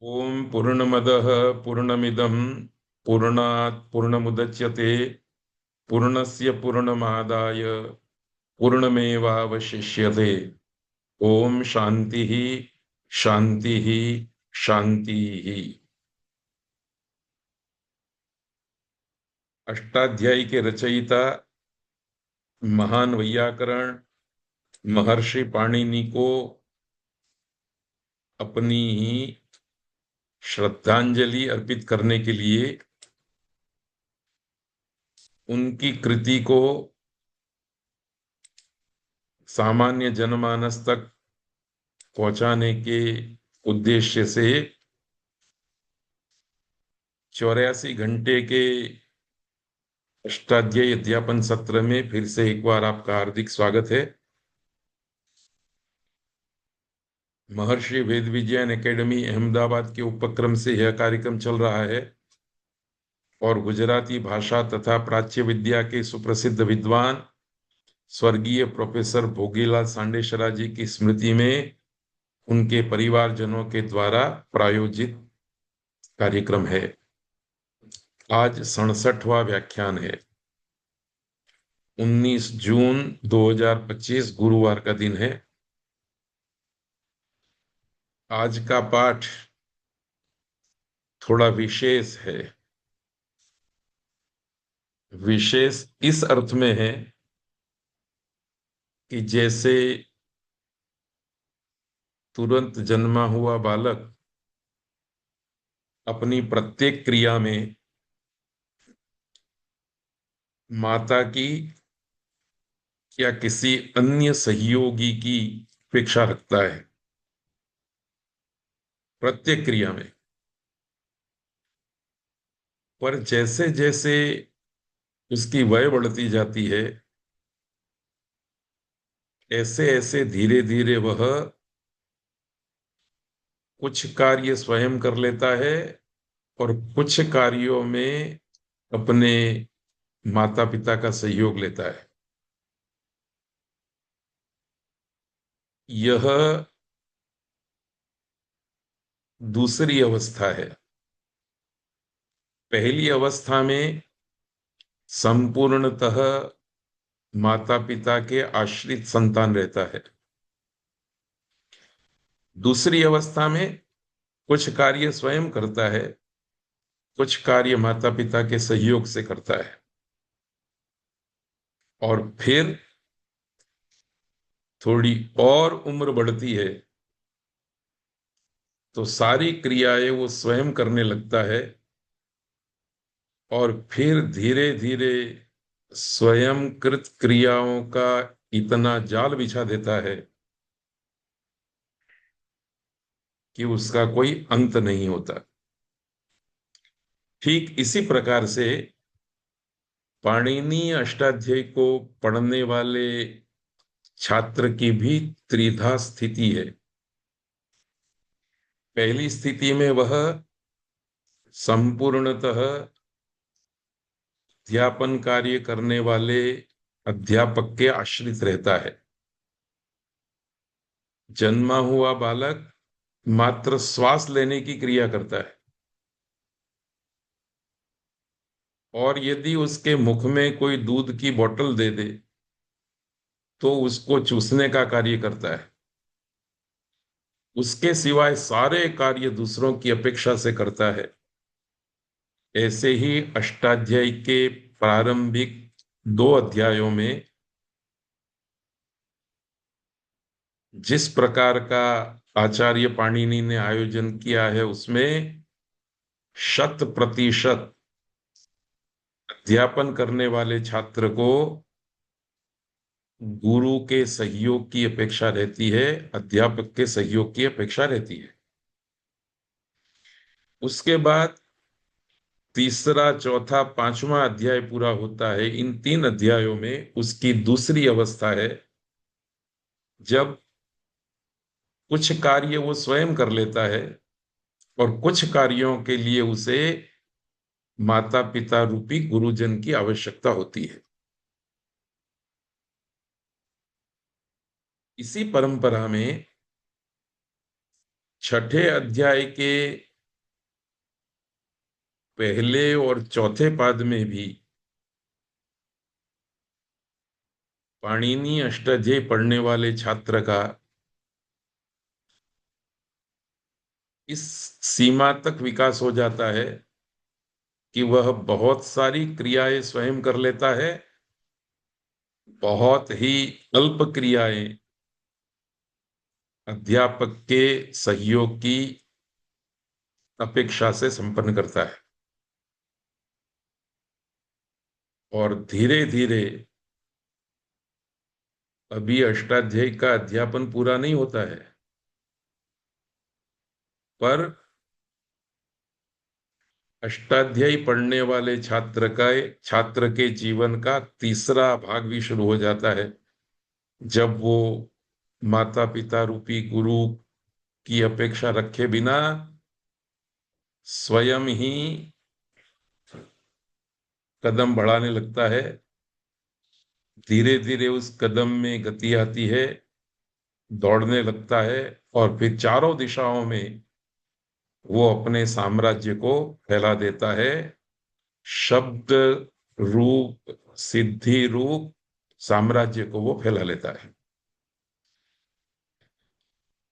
ओम पूर्णमदः पूर्णमिदं पूर्णात् पूर्णमुदच्यते पूर्णस्य पूर्णमादाय पूर्णमेवावशिष्यते। ओम शांति शांति शांति। अष्टाध्यायी के रचयिता महान वैयाकरण महर्षि पाणिनि को अपनी ही श्रद्धांजलि अर्पित करने के लिए उनकी कृति को सामान्य जनमानस तक पहुंचाने के उद्देश्य से 84 घंटे के अष्टाध्यायी अध्यापन सत्र में फिर से एक बार आपका हार्दिक स्वागत है। महर्षि वेद विज्ञान एकेडमी अहमदाबाद के उपक्रम से यह कार्यक्रम चल रहा है और गुजराती भाषा तथा प्राच्य विद्या के सुप्रसिद्ध विद्वान स्वर्गीय प्रोफेसर भोगीलाल सांडेसरा जी की स्मृति में उनके परिवारजनों के द्वारा प्रायोजित कार्यक्रम है। आज 67वां व्याख्यान है। 19 जून 2025 गुरुवार का दिन है। आज का पाठ थोड़ा विशेष है। विशेष इस अर्थ में है कि जैसे तुरंत जन्मा हुआ बालक अपनी प्रत्येक क्रिया में माता की या किसी अन्य सहयोगी की अपेक्षा रखता है, प्रत्येक क्रिया में। पर जैसे जैसे उसकी वय बढ़ती जाती है, ऐसे ऐसे धीरे धीरे वह कुछ कार्य स्वयं कर लेता है और कुछ कार्यों में अपने माता पिता का सहयोग लेता है। यह दूसरी अवस्था है। पहली अवस्था में संपूर्णतः माता पिता के आश्रित संतान रहता है। दूसरी अवस्था में कुछ कार्य स्वयं करता है, कुछ कार्य माता पिता के सहयोग से करता है। और फिर थोड़ी और उम्र बढ़ती है तो सारी क्रियाएं वो स्वयं करने लगता है और फिर धीरे धीरे स्वयं कृत क्रियाओं का इतना जाल बिछा देता है कि उसका कोई अंत नहीं होता। ठीक इसी प्रकार से पाणिनि अष्टाध्यायी को पढ़ने वाले छात्र की भी त्रिधा स्थिति है। पहली स्थिति में वह संपूर्णतः अध्यापन कार्य करने वाले अध्यापक के आश्रित रहता है। जन्मा हुआ बालक मात्र श्वास लेने की क्रिया करता है और यदि उसके मुख में कोई दूध की बोतल दे दे तो उसको चूसने का कार्य करता है। उसके सिवाय सारे कार्य दूसरों की अपेक्षा से करता है। ऐसे ही अष्टाध्यायी के प्रारंभिक 2 अध्यायों में जिस प्रकार का आचार्य पाणिनि ने आयोजन किया है, उसमें 100% अध्यापन करने वाले छात्र को गुरु के सहयोग की अपेक्षा रहती है, अध्यापक के सहयोग की अपेक्षा रहती है। उसके बाद तीसरा, चौथा, 5वां अध्याय पूरा होता है। इन 3 अध्यायों में उसकी दूसरी अवस्था है जब कुछ कार्य वो स्वयं कर लेता है और कुछ कार्यों के लिए उसे माता पिता रूपी गुरुजन की आवश्यकता होती है। इसी परंपरा में छठे अध्याय के पहले और चौथे पाद में भी पाणिनि अष्टाध्यायी पढ़ने वाले छात्र का इस सीमा तक विकास हो जाता है कि वह बहुत सारी क्रियाएं स्वयं कर लेता है, बहुत ही अल्प क्रियाएं अध्यापक के सहयोग की अपेक्षा से संपन्न करता है। और धीरे धीरे, अभी अष्टाध्यायी का अध्यापन पूरा नहीं होता है, पर अष्टाध्यायी पढ़ने वाले छात्र के जीवन का तीसरा भाग भी शुरू हो जाता है, जब वो माता पिता रूपी गुरु की अपेक्षा रखे बिना स्वयं ही कदम बढ़ाने लगता है। धीरे धीरे उस कदम में गति आती है, दौड़ने लगता है, और फिर चारों दिशाओं में वो अपने साम्राज्य को फैला देता है। शब्द रूप, सिद्धि रूप साम्राज्य को वो फैला लेता है।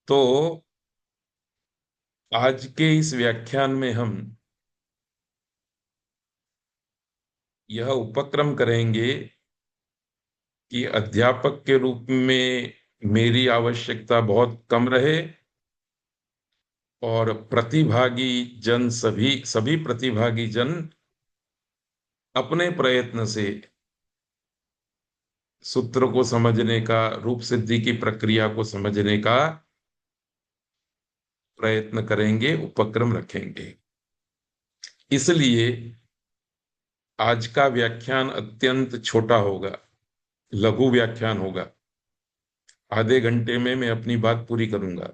तो आज के इस व्याख्यान में हम यह उपक्रम करेंगे कि अध्यापक के रूप में मेरी आवश्यकता बहुत कम रहे, और प्रतिभागी जन, सभी सभी प्रतिभागी जन अपने प्रयत्न से सूत्र को समझने का, रूप सिद्धि की प्रक्रिया को समझने का प्रयत्न करेंगे, उपक्रम रखेंगे। इसलिए आज का व्याख्यान अत्यंत छोटा होगा, लघु व्याख्यान होगा। आधे घंटे में मैं अपनी बात पूरी करूंगा,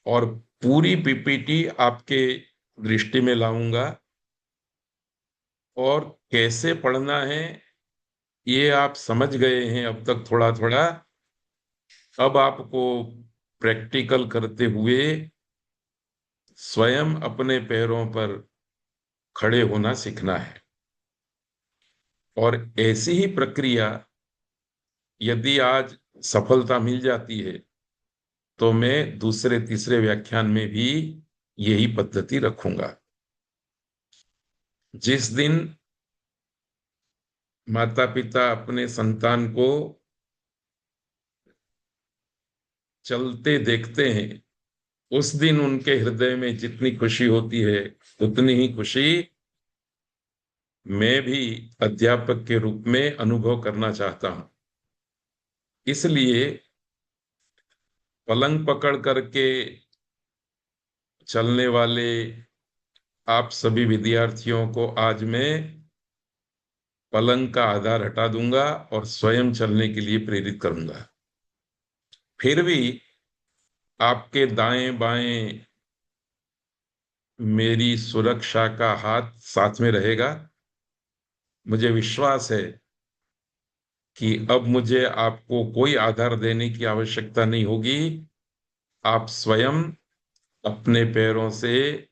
और पूरी पीपीटी आपके दृष्टि में लाऊंगा, और कैसे पढ़ना है ये आप समझ गए हैं अब तक थोड़ा थोड़ा। अब आपको प्रैक्टिकल करते हुए स्वयं अपने पैरों पर खड़े होना सीखना है। और ऐसी ही प्रक्रिया यदि आज सफलता मिल जाती है, तो मैं दूसरे तीसरे व्याख्यान में भी यही पद्धति रखूंगा। जिस दिन माता पिता अपने संतान को चलते देखते हैं, उस दिन उनके हृदय में जितनी खुशी होती है, उतनी ही खुशी मैं भी अध्यापक के रूप में अनुभव करना चाहता हूं। इसलिए पलंग पकड़ करके चलने वाले आप सभी विद्यार्थियों को आज मैं पलंग का आधार हटा दूंगा और स्वयं चलने के लिए प्रेरित करूंगा। फिर भी आपके दाएं बाएं मेरी सुरक्षा का हाथ साथ में रहेगा। मुझे विश्वास है कि अब मुझे आपको कोई आधार देने की आवश्यकता नहीं होगी। आप स्वयं अपने पैरों से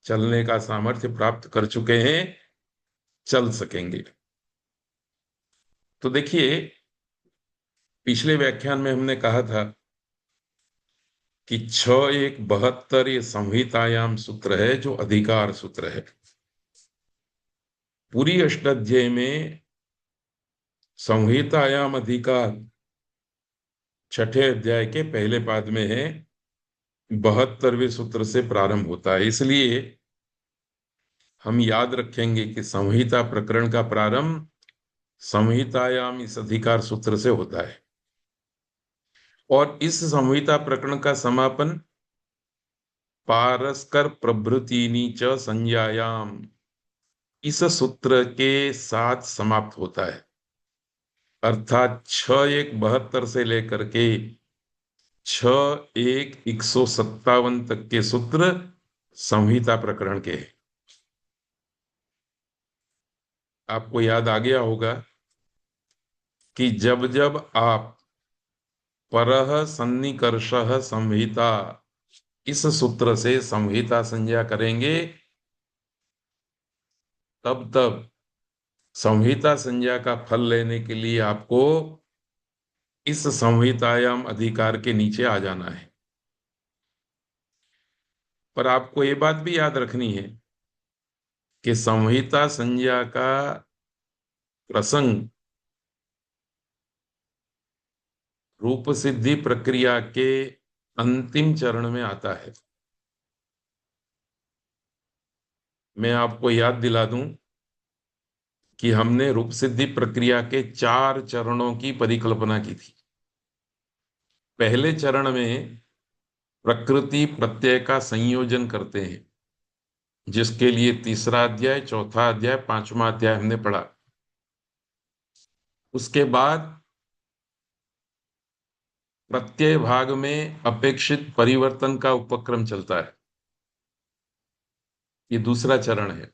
चलने का सामर्थ्य प्राप्त कर चुके हैं, चल सकेंगे। तो देखिए, पिछले व्याख्यान में हमने कहा था कि 6-1-72 ये संहितायाम सूत्र है, जो अधिकार सूत्र है। पूरी अष्टाध्यायी में संहितायाम अधिकार छठे अध्याय के पहले पाद में है, 72वें सूत्र से प्रारंभ होता है। इसलिए हम याद रखेंगे कि संहिता प्रकरण का प्रारंभ संहितायाम इस अधिकार सूत्र से होता है, और इस संहिता प्रकरण का समापन पारस्कर प्रभृतिनी च संज्ञायाम इस सूत्र के साथ समाप्त होता है। अर्थात 6-1-72 से लेकर के 6-1-157 तक के सूत्र संहिता प्रकरण के हैं। आपको याद आ गया होगा कि जब जब आप परः सन्निकर्षः संहिता इस सूत्र से संहिता संज्ञा करेंगे, तब तब संहिता संज्ञा का फल लेने के लिए आपको इस संहितायाम अधिकार के नीचे आ जाना है। पर आपको ये बात भी याद रखनी है कि संहिता संज्ञा का प्रसंग रूप सिद्धि प्रक्रिया के अंतिम चरण में आता है। मैं आपको याद दिला दूं कि हमने रूप सिद्धि प्रक्रिया के 4 चरणों की परिकल्पना की थी। पहले चरण में प्रकृति प्रत्यय का संयोजन करते हैं, जिसके लिए तीसरा अध्याय, चौथा अध्याय, पांचवा अध्याय हमने पढ़ा। उसके बाद प्रत्यय भाग में अपेक्षित परिवर्तन का उपक्रम चलता है। ये दूसरा चरण है।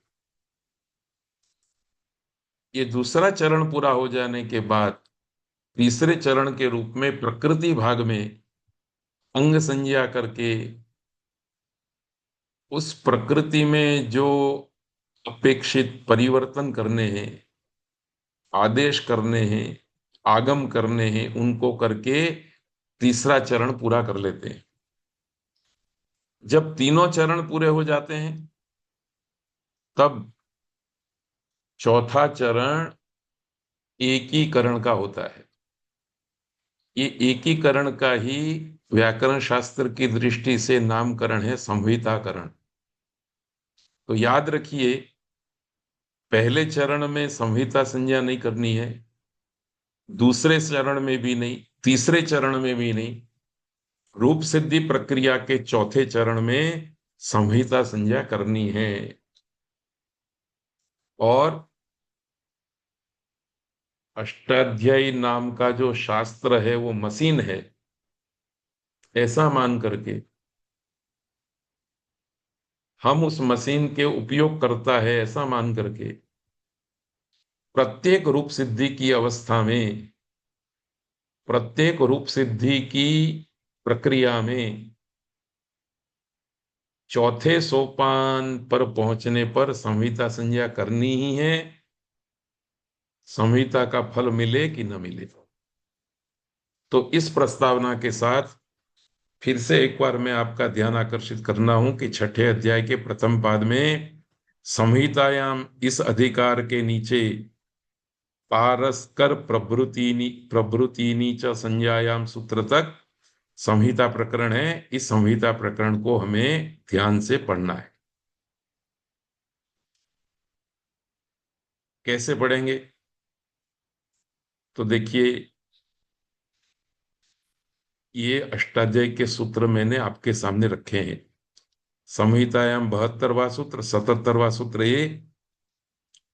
ये दूसरा चरण पूरा हो जाने के बाद तीसरे चरण के रूप में प्रकृति भाग में अंग संज्ञा करके उस प्रकृति में जो अपेक्षित परिवर्तन करने हैं, आदेश करने हैं, आगम करने हैं, उनको करके तीसरा चरण पूरा कर लेते हैं। जब तीनों चरण पूरे हो जाते हैं, तब चौथा चरण एकीकरण का होता है। ये एकीकरण का ही व्याकरण शास्त्र की दृष्टि से नामकरण है संहिताकरण। तो याद रखिए, पहले चरण में संहिता संज्ञा नहीं करनी है, दूसरे चरण में भी नहीं, तीसरे चरण में भी नहीं। रूप सिद्धि प्रक्रिया के चौथे चरण में संहिता संज्ञा करनी है। और अष्टाध्यायी नाम का जो शास्त्र है वो मशीन है, ऐसा मान करके हम उस मशीन के उपयोग करता है, ऐसा मान करके प्रत्येक रूप सिद्धि की अवस्था में, प्रत्येक रूप सिद्धि की प्रक्रिया में चौथे सोपान पर पहुंचने पर संहिता संज्ञा करनी ही है, संहिता का फल मिले कि न मिले। तो इस प्रस्तावना के साथ फिर से एक बार मैं आपका ध्यान आकर्षित करना हूं कि छठे अध्याय के प्रथम पाद में संहितायाम इस अधिकार के नीचे पारस्कर प्रभृतिनी च संज्ञायाम सूत्र तक संहिता प्रकरण है। इस संहिता प्रकरण को हमें ध्यान से पढ़ना है। कैसे पढ़ेंगे? तो देखिए, ये अष्टाध्यायी के सूत्र मैंने आपके सामने रखे हैं। संहितायाम 72वां सूत्र, 77वां सूत्र ये,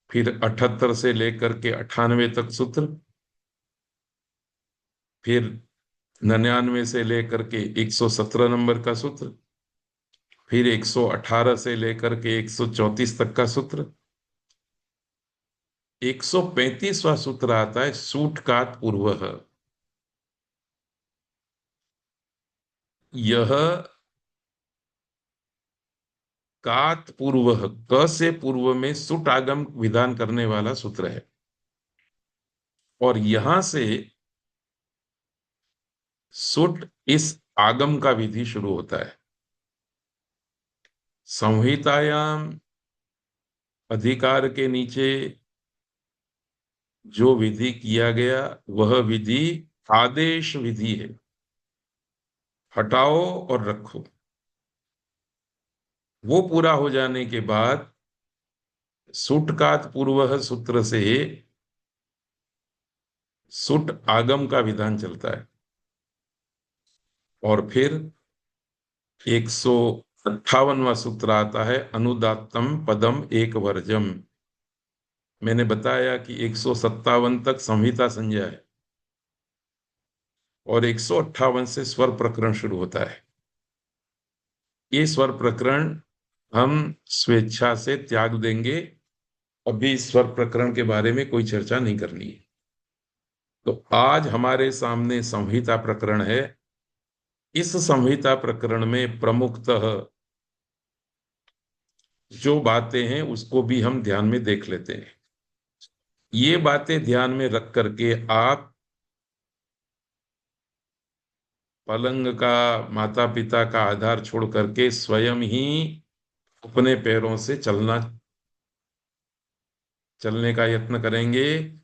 फिर 78 से लेकर के 98 तक सूत्र, फिर 99 से लेकर के 117 नंबर का सूत्र, फिर 118 से लेकर के 134 तक का सूत्र, 135वां सूत्र आता है सूटकात पूर्वः। यह कात पूर्व, क से पूर्व में सुट आगम विधान करने वाला सूत्र है। और यहां से सुट इस आगम का विधि शुरू होता है। संहितायाम अधिकार के नीचे जो विधि किया गया वह विधि आदेश विधि है, हटाओ और रखो। वो पूरा हो जाने के बाद सुटकात पूर्व सूत्र से सुट आगम का विधान चलता है। और फिर 158वां सूत्र आता है अनुदात्तम पदम एक वर्जम। मैंने बताया कि 157 तक संहिता संज्ञा है और 158 से स्वर प्रकरण शुरू होता है। ये स्वर प्रकरण हम स्वेच्छा से त्याग देंगे। अभी स्वर प्रकरण के बारे में कोई चर्चा नहीं करनी है। तो आज हमारे सामने संहिता प्रकरण है। इस संहिता प्रकरण में प्रमुखतः जो बातें हैं उसको भी हम ध्यान में देख लेते हैं। ये बातें ध्यान में रख करके आप पलंग का, माता पिता का आधार छोड़ करके स्वयं ही अपने पैरों से चलने का यत्न करेंगे।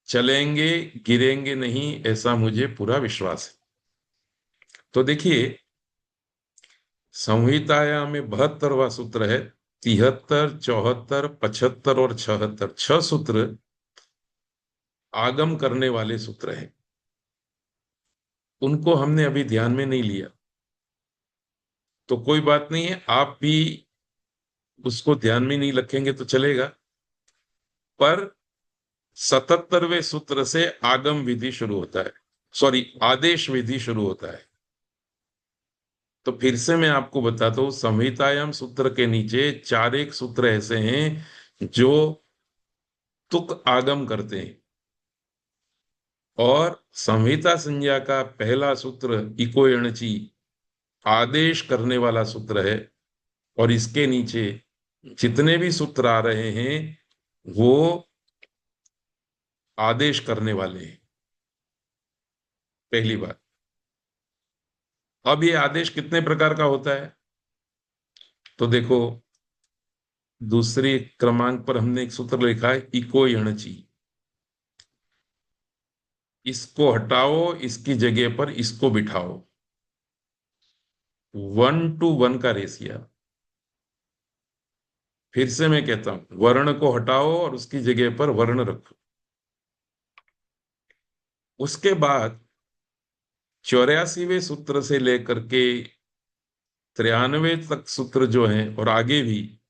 चलेंगे, गिरेंगे नहीं, ऐसा मुझे पूरा विश्वास है। तो देखिए, संहिताया में 72वां सूत्र है। 73, 74, 75 और 76, 6 सूत्र आगम करने वाले सूत्र हैं। उनको हमने अभी ध्यान में नहीं लिया, तो कोई बात नहीं है, आप भी उसको ध्यान में नहीं रखेंगे तो चलेगा। पर 77वें सूत्र से आगम विधि शुरू होता है, सॉरी, आदेश विधि शुरू होता है। तो फिर से मैं आपको बताता हूं, संहितायाम सूत्र के नीचे 4 एक सूत्र ऐसे हैं जो तुक आगम करते हैं। और संहिता संज्ञा का पहला सूत्र इको एणची आदेश करने वाला सूत्र है। और इसके नीचे जितने भी सूत्र आ रहे हैं वो आदेश करने वाले हैं। पहली बात। अब ये आदेश कितने प्रकार का होता है, तो देखो, दूसरे क्रमांक पर हमने एक सूत्र लिखा है इको यणची। इसको हटाओ, इसकी जगह पर इसको बिठाओ। 1:1 का रेशिया। फिर से मैं कहता हूं, वर्ण को हटाओ और उसकी जगह पर वर्ण रखो। उसके बाद 84वें सूत्र से लेकर के 93 तक सूत्र जो हैं और आगे भी,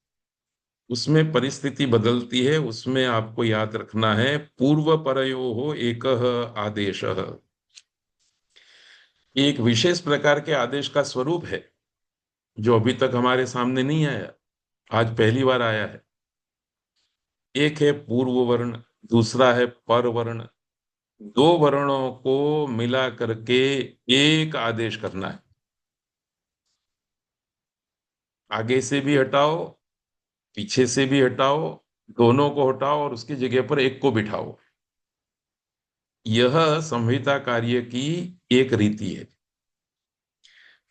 उसमें परिस्थिति बदलती है। उसमें आपको याद रखना है पूर्व परयोः एकः आदेशः। एक विशेष प्रकार के आदेश का स्वरूप है जो अभी तक हमारे सामने नहीं आया, आज पहली बार आया है। एक है पूर्व वर्ण, दूसरा है पर वर्ण। दो वर्णों को मिला करके एक आदेश करना है। आगे से भी हटाओ, पीछे से भी हटाओ, दोनों को हटाओ और उसकी जगह पर एक को बिठाओ। यह संहिता कार्य की एक रीति है।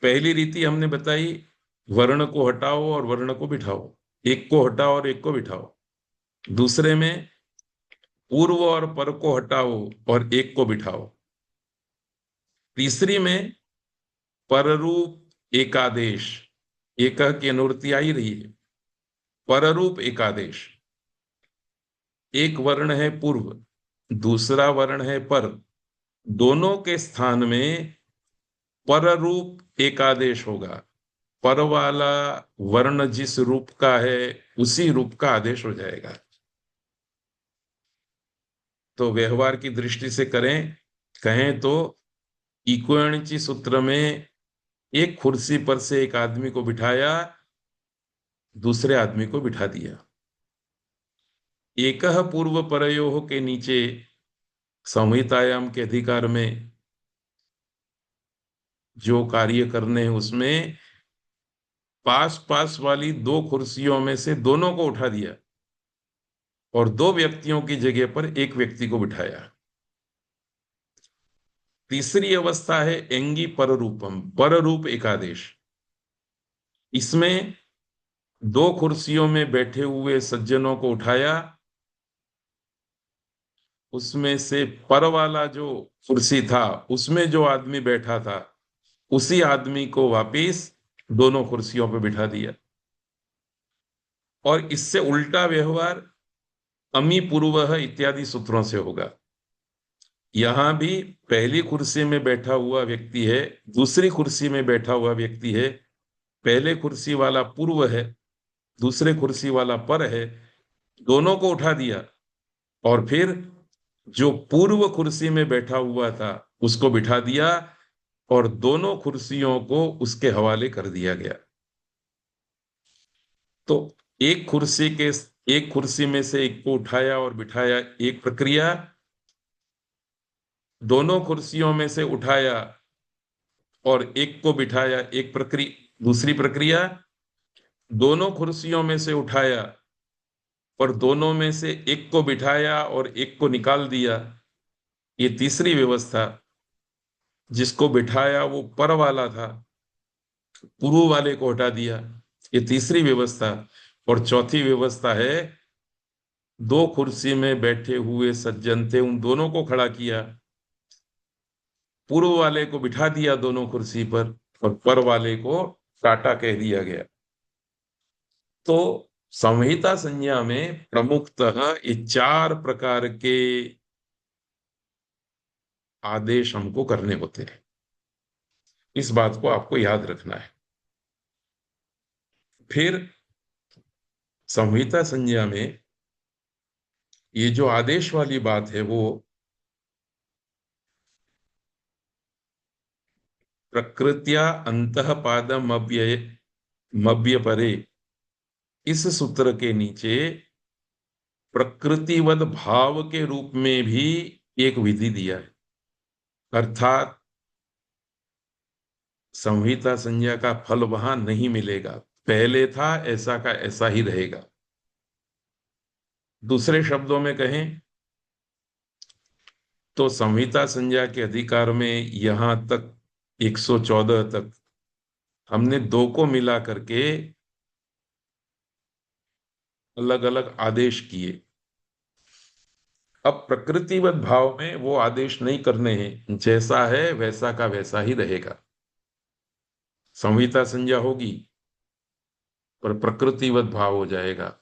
पहली रीति हमने बताई, वर्ण को हटाओ और वर्ण को बिठाओ। एक को हटाओ और एक को बिठाओ। दूसरे में पूर्व और पर को हटाओ और एक को बिठाओ। तीसरी में पररूप एकादेश, एक की अनुवृत्ति आ ही रही है। पररूप एकादेश, एक वर्ण है पूर्व, दूसरा वर्ण है पर, दोनों के स्थान में पररूप एकादेश होगा। पर वाला वर्ण जिस रूप का है उसी रूप का आदेश हो जाएगा। तो व्यवहार की दृष्टि से कहें तो इक्वणिची सूत्र में एक कुर्सी पर से एक आदमी को बिठाया, दूसरे आदमी को बिठा दिया। एकह पूर्व परयोः के नीचे संहितायाम के अधिकार में जो कार्य करने हैं उसमें पास पास वाली दो कुर्सियों में से दोनों को उठा दिया और दो व्यक्तियों की जगह पर एक व्यक्ति को बिठाया। तीसरी अवस्था है एंगी पररूपम, पररूप एकादेश। इसमें दो कुर्सियों में बैठे हुए सज्जनों को उठाया, उसमें से पर वाला जो कुर्सी था उसमें जो आदमी बैठा था उसी आदमी को वापिस दोनों कुर्सियों पर बिठा दिया। और इससे उल्टा व्यवहार अमी पूर्व इत्यादि सूत्रों से होगा। यहां भी पहली कुर्सी में बैठा हुआ व्यक्ति है, दूसरी कुर्सी में बैठा हुआ व्यक्ति है। पहले कुर्सी वाला पूर्व है, दूसरे कुर्सी वाला पर है। दोनों को उठा दिया और फिर जो पूर्व कुर्सी में बैठा हुआ था उसको बिठा दिया और दोनों कुर्सियों को उसके हवाले कर दिया गया। तो एक कुर्सी में से एक को उठाया और बिठाया, एक प्रक्रिया। दोनों कुर्सियों में से उठाया और एक को बिठाया, एक प्रक्रिया। दूसरी प्रक्रिया, दोनों कुर्सियों में से उठाया और दोनों में से एक को बिठाया और एक को निकाल दिया, ये तीसरी व्यवस्था। जिसको बिठाया वो पर वाला था, पूर्व वाले को हटा दिया, ये तीसरी व्यवस्था। और चौथी व्यवस्था है, दो कुर्सी में बैठे हुए सज्जन थे, उन दोनों को खड़ा किया, पूर्व वाले को बिठा दिया दोनों कुर्सी पर पर वाले को टाटा कह दिया गया। तो संहिता संज्ञा में प्रमुखतः ये चार प्रकार के आदेश हमको करने होते हैं। इस बात को आपको याद रखना है। फिर संहिता संज्ञा में ये जो आदेश वाली बात है वो प्रकृत्या अंतः पादम मव्य परे, इस सूत्र के नीचे प्रकृतिवद भाव के रूप में भी एक विधि दिया है। अर्थात संहिता संज्ञा का फल वहां नहीं मिलेगा, पहले था ऐसा का ऐसा ही रहेगा। दूसरे शब्दों में कहें तो संहिता संज्ञा के अधिकार में यहां तक 114 तक हमने दो को मिला करके अलग अलग आदेश किए। अब प्रकृतिवत भाव में वो आदेश नहीं करने हैं, जैसा है वैसा का वैसा ही रहेगा। संहिता संज्ञा होगी पर प्रकृतिवत भाव हो जाएगा।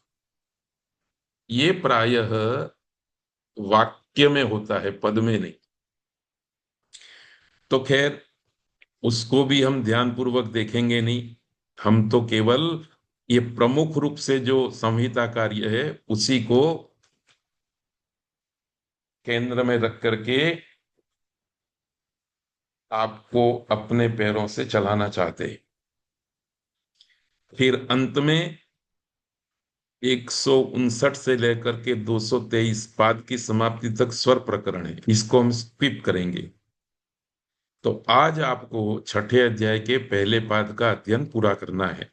ये प्रायः वाक्य में होता है, पद में नहीं। तो खैर उसको भी हम ध्यानपूर्वक देखेंगे नहीं, हम तो केवल ये प्रमुख रूप से जो संहिता कार्य है उसी को केंद्र में रख करके आपको अपने पैरों से चलाना चाहते हैं। फिर अंत में 159 से लेकर के 223 पाद की समाप्ति तक स्वर प्रकरण है, इसको हम स्किप करेंगे। तो आज आपको छठे अध्याय के पहले पाद का अध्ययन पूरा करना है।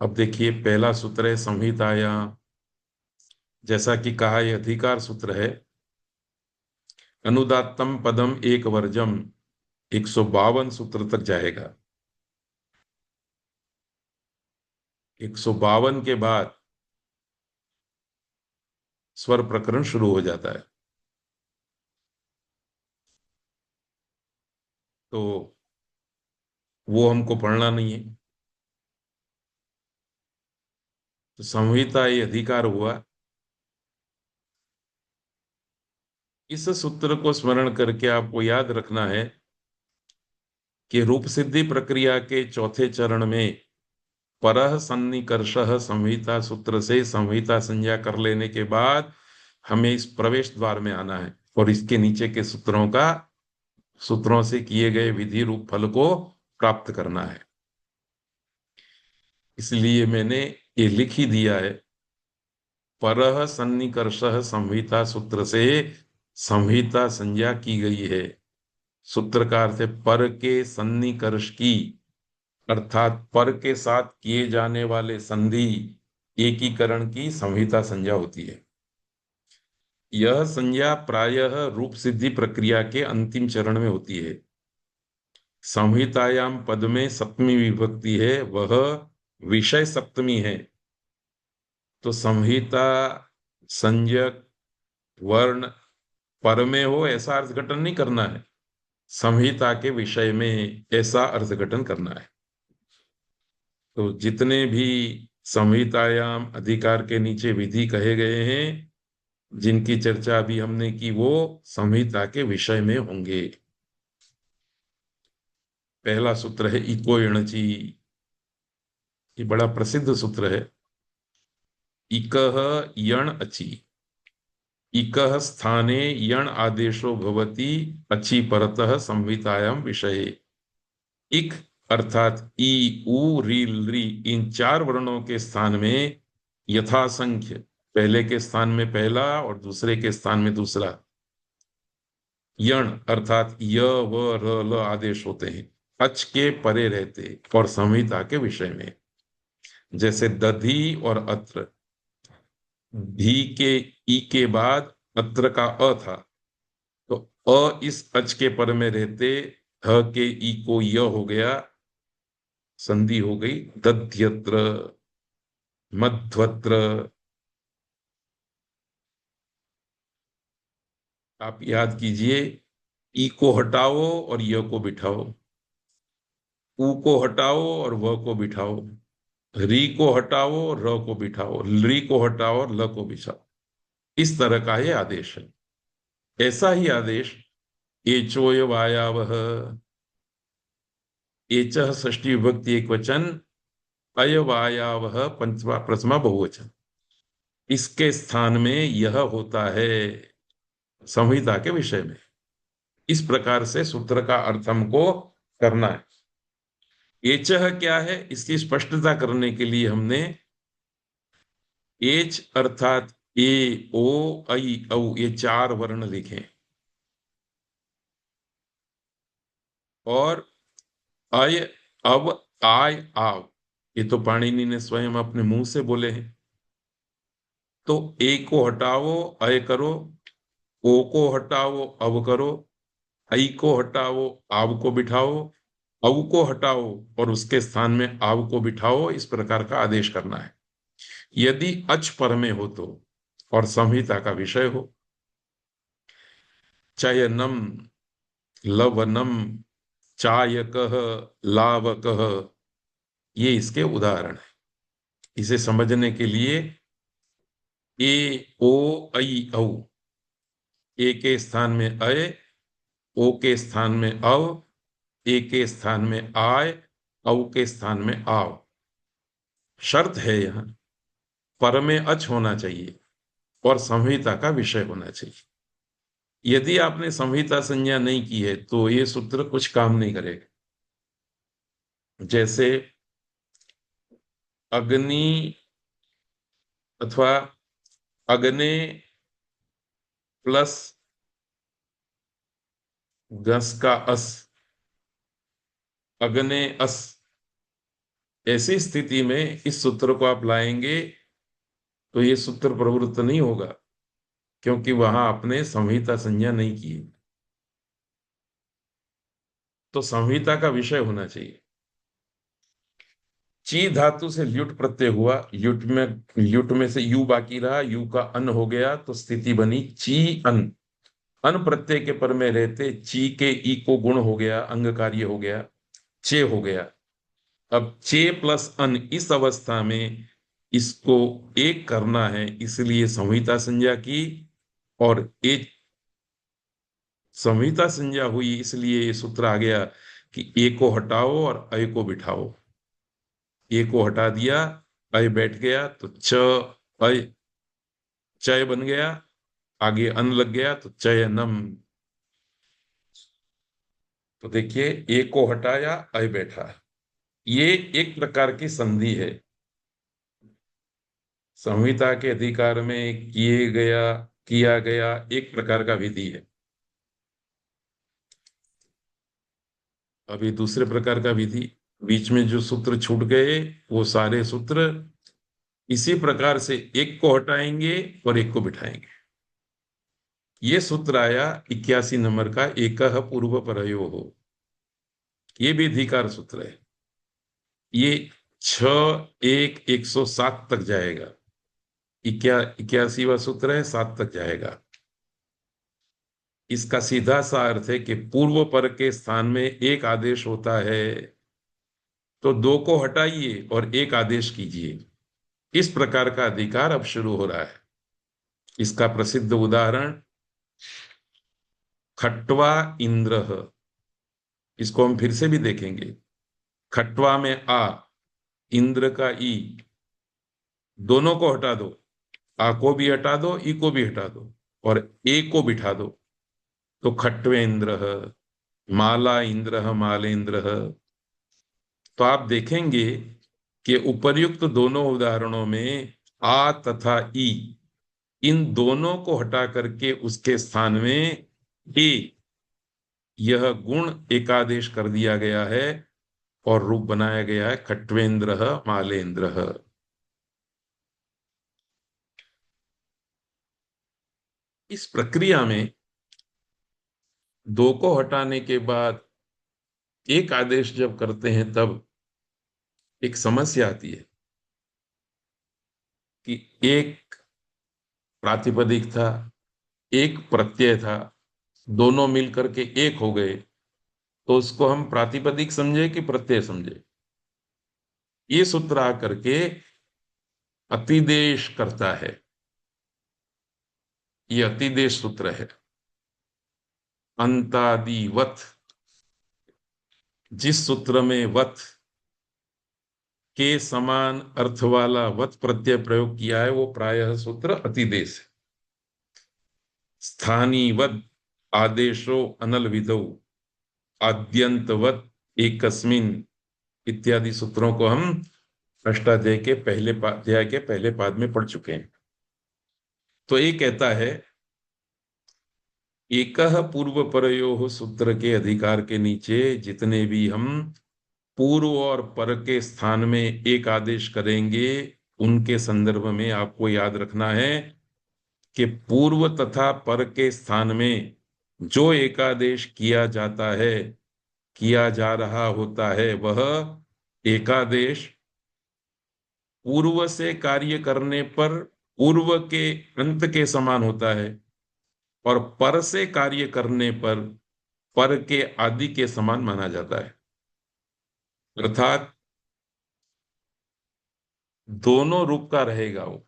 अब देखिए, पहला सूत्र है संहिताया। जैसा कि कहा, यह अधिकार सूत्र है। अनुदात्तम पदम एक वर्जम 152 सूत्र तक जाएगा। 152 के बाद स्वर प्रकरण शुरू हो जाता है। तो वो हमको पढ़ना नहीं है। तो संहिता ये अधिकार हुआ। इस सूत्र को स्मरण करके आपको याद रखना है कि रूप सिद्धि प्रक्रिया के चौथे चरण में परः सन्निकर्षः संहिता सूत्र से संहिता संज्ञा कर लेने के बाद हमें इस प्रवेश द्वार में आना है और इसके नीचे के सूत्रों से किए गए विधि रूप फल को प्राप्त करना है। इसलिए मैंने ये लिख ही दिया है, परः सन्निकर्षः संहिता सूत्र से संहिता संज्ञा की गई है। सूत्र का अर्थ है पर के सन्निकर्ष की, अर्थात पर के साथ किए जाने वाले संधि एकीकरण की संहिता संज्ञा होती है। यह संज्ञा प्रायः रूप सिद्धि प्रक्रिया के अंतिम चरण में होती है। संहितायाम पद में सप्तमी विभक्ति है, वह विषय सप्तमी है। तो संहिता संज्ञक वर्ण पर में हो ऐसा अर्थघटन नहीं करना है, संहिता के विषय में ऐसा अर्थघटन करना है। तो जितने भी संहितायाम अधिकार के नीचे विधि कहे गए हैं, जिनकी चर्चा अभी हमने की, वो संहिता के विषय में होंगे। पहला सूत्र है इको यणचि। ये बड़ा प्रसिद्ध सूत्र है। इकः यण अचि, इकः स्थाने यण आदेशो भवति अचि परतः संहितायाम विषये। इक अर्थात ई उ री री, इन चार वर्णों के स्थान में यथासंख्य, पहले के स्थान में पहला और दूसरे के स्थान में दूसरा, यण अर्थात य व र ल आदेश होते हैं, अच के परे रहते और संहिता के विषय में। जैसे दधी और अत्र, धी के ई के बाद अत्र का अ था, तो अ इस अच के पर में रहते ह के ई को य हो गया, संधि हो गई दध्यत्र, मध्वत्र। आप याद कीजिए, ई को हटाओ और य को बिठाओ, ऊ को हटाओ और व को बिठाओ, री को हटाओ और र को बिठाओ, ली को हटाओ और ल को बिठाओ। इस तरह का ये आदेश है। ऐसा ही आदेश एचोय वायावह, एचः षष्ठी विभक्ति एक वचन, अयवायावह पंचमा प्रथमा बहुवचन, इसके स्थान में यह होता है संहिता के विषय में। इस प्रकार से सूत्र का अर्थ हमको करना है। एचः क्या है, इसकी स्पष्टता करने के लिए हमने एच अर्थात ए ओ ऐ औ ये चार वर्ण लिखे, और अय अव आय आव ये तो पाणिनि ने स्वयं अपने मुंह से बोले हैं। तो ए को हटाओ अय करो, ओ को हटाओ अव करो, ऐ को हटाओ आव को बिठाओ, अव को हटाओ और उसके स्थान में आव को बिठाओ। इस प्रकार का आदेश करना है। यदि अच पर में हो तो, और संहिता का विषय हो, चयनम, लवनम, चायकः, लावकः, ये इसके उदाहरण है। इसे समझने के लिए ए ओ ऐ औ, ए के स्थान में अय, ओ के स्थान में अव, ए के स्थान में आय, औ के स्थान में आव। शर्त है यहां पर में अच होना चाहिए और संहिता का विषय होना चाहिए। यदि आपने संहिता संज्ञा नहीं की है तो ये सूत्र कुछ काम नहीं करेगा। जैसे अग्नि अथवा अग्ने प्लस गस का अस, अग्ने अस, ऐसी स्थिति में इस सूत्र को आप लाएंगे तो ये सूत्र प्रवृत्त नहीं होगा, क्योंकि वहां आपने संहिता संज्ञा नहीं की है। तो संहिता का विषय होना चाहिए। ची धातु से ल्युट प्रत्यय हुआ, ल्युट में से यू बाकी रहा, यू का अन हो गया तो स्थिति बनी ची अन। अन प्रत्यय के पर में रहते ची के ई को गुण हो गया, अंग कार्य हो गया, चे हो गया। अब चे प्लस अन, इस अवस्था में इसको एक करना है, इसलिए संहिता संज्ञा की, और एक संहिता संज्ञा हुई इसलिए ये सूत्र आ गया कि ए को हटाओ और अय को बिठाओ। ए को हटा दिया, अय बैठ गया तो च अय, चय बन गया, आगे अन लग गया तो चयनम। तो देखिए, ए को हटाया अय बैठा, ये एक प्रकार की संधि है। संहिता के अधिकार में किया गया एक प्रकार का विधि है। अभी दूसरे प्रकार का विधि, बीच में जो सूत्र छूट गए वो सारे सूत्र इसी प्रकार से एक को हटाएंगे और एक को बिठाएंगे। ये सूत्र आया 81 नंबर का, एकह पूर्व परयो हो, ये भी अधिकार सूत्र है। ये 107 तक जाएगा। 81वां सूत्र है, 7 तक जाएगा। इसका सीधा सा अर्थ है कि पूर्व पर के स्थान में एक आदेश होता है तो दो को हटाइए और एक आदेश कीजिए। इस प्रकार का अधिकार अब शुरू हो रहा है। इसका प्रसिद्ध उदाहरण खट्वा इंद्र, इसको हम फिर से भी देखेंगे। खट्वा में आ, इंद्र का ई, दोनों को हटा दो, आ को भी हटा दो, ई को भी हटा दो और ए को बिठा दो, तो खट्वे इंद्र, माला इंद्र, मालेंद्र। तो आप देखेंगे कि उपर्युक्त दोनों उदाहरणों में आ तथा ई, इन दोनों को हटा करके उसके स्थान में ए यह गुण एकादेश कर दिया गया है और रूप बनाया गया है खट्वेंद्र मालेंद्र। इस प्रक्रिया में दो को हटाने के बाद एक आदेश जब करते हैं तब एक समस्या आती है कि एक प्रातिपदिक था, एक प्रत्यय था, दोनों मिलकर के एक हो गए, तो उसको हम प्रातिपदिक समझे कि प्रत्यय समझे? ये सूत्र आकर के अतिदेश करता है। ये अतिदेश सूत्र है। अंतादिवत, जिस सूत्र में वत के समान अर्थ वाला वत प्रत्यय प्रयोग किया है वो प्रायः सूत्र अतिदेश है। स्थानीवत आदेशो अनल विधौ आद्यंतवत एकस्मिन इत्यादि सूत्रों को हम अष्टाध्याय के पहले पाद में पढ़ चुके हैं। तो ये कहता है एकह पूर्व परयोः सूत्र के अधिकार के नीचे जितने भी हम पूर्व और पर के स्थान में एक आदेश करेंगे उनके संदर्भ में आपको याद रखना है कि पूर्व तथा पर के स्थान में जो एकादेश किया जाता है, किया जा रहा होता है, वह एकादेश पूर्व से कार्य करने पर पूर्व के अंत के समान होता है और पर से कार्य करने पर के आदि के समान माना जाता है। अर्थात दोनों रूप का रहेगा वो।